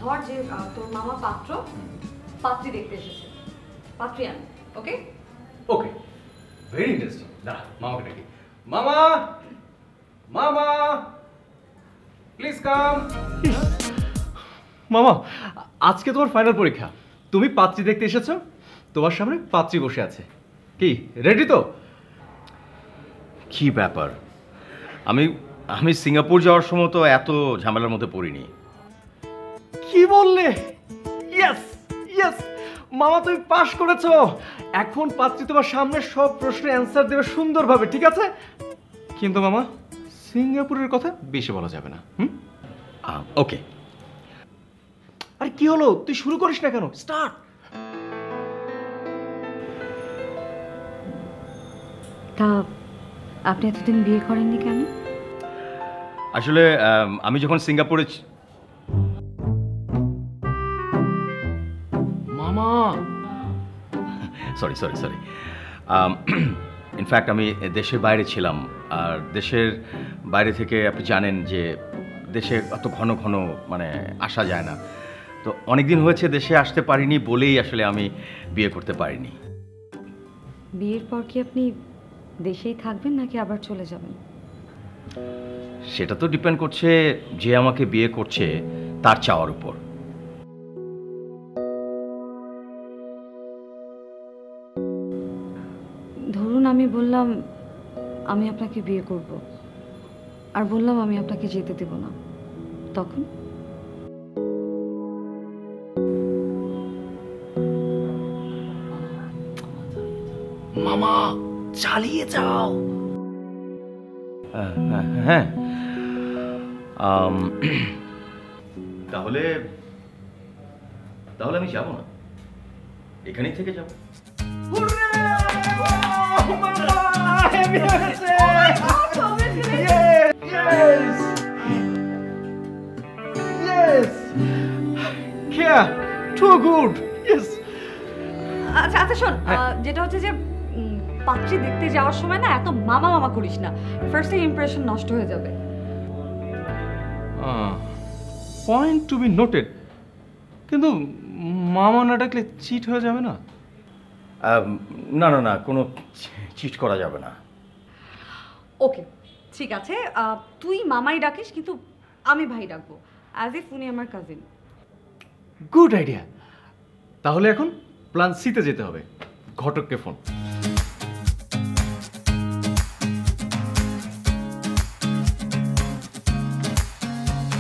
ধর যে তোর মামা পাত্র পাত্রী দেখতে এসেছে, পাত্রী আন। ওকে ওকে, ভেরি ইন্টারেস্টিং। দাঁড়া, মামাকে ডাকি। মামা, মামা, প্লিজ কাম। মামা, আজকে তোমার ফাইনাল পরীক্ষা, তুমি পাত্রী দেখতে এসেছো, তোমার সামনে পাত্রী বসে আছে। কি রেডি তো? কি ব্যাপার, আমি আমি সিঙ্গাপুর যাওয়ার সময় তো এত ঝামেলার মধ্যে পড়িনি। কি বললে? ইয়েস ইয়েস মামা, তুমি পাস করেছো। এখন পাত্রী তোমার সামনে সব প্রশ্নের অ্যান্সার দেবে সুন্দরভাবে, ঠিক আছে? কিন্তু মামা, সিঙ্গাপুরের কথা বেশি বলা যাবে না। ওকে। আরে কি হলো, তুই শুরু করিস না কেন? স্টার্ট। তা আপনি এতদিন বিয়ে করেননি কেন? আসলে আমি যখন সিঙ্গাপুরে মামা, সরি সরি সরি ইনফ্যাক্ট আমি দেশের বাইরে ছিলাম, আর দেশের বাইরে থেকে আপনি জানেন যে দেশে অত ঘন ঘন মানে আসা যায় না, তো অনেক দিন হয়েছে দেশে আসতে পারিনি বলেই আসলে আমি বিয়ে করতে পারিনি। বিয়ের পর কি আপনি দেশেই থাকবেন নাকি আবার চলে যাবেন? সেটা তো ডিপেন্ড করছে যে আমাকে বিয়ে করছে তার চাওয়ার উপর। ধরুন আমি বললাম আমি আপনাকে বিয়ে করব, আর বললাম আমি আপনাকে যেতে দেব না, তখন? মামা চালিয়ে যাও। হ্যাঁ, তাহলে তাহলে আমি যাব না, এখানেই থেকে যাব। আচ্ছা আচ্ছা শোন, যেটা হচ্ছে যে পাত্রী দেখতে যাওয়ার সময় না এত মামা মামা করিস না, ফার্স্ট ইমপ্রেশন নষ্ট হয়ে যাবে। Point to be noted. কিন্তু মামা না ডাকলে চিট হয়ে যাবে না? না না না, কোনো চিট করা যাবে না। ওকে ঠিক আছে, তুই মামাই ডাকিস, কিন্তু আমি ভাই ডাকবো, অ্যাজ ইফ উনি আমার কাজিন। Good idea. তাহলে এখন প্ল্যান সিতে যেতে হবে, ঘটককে ফোন।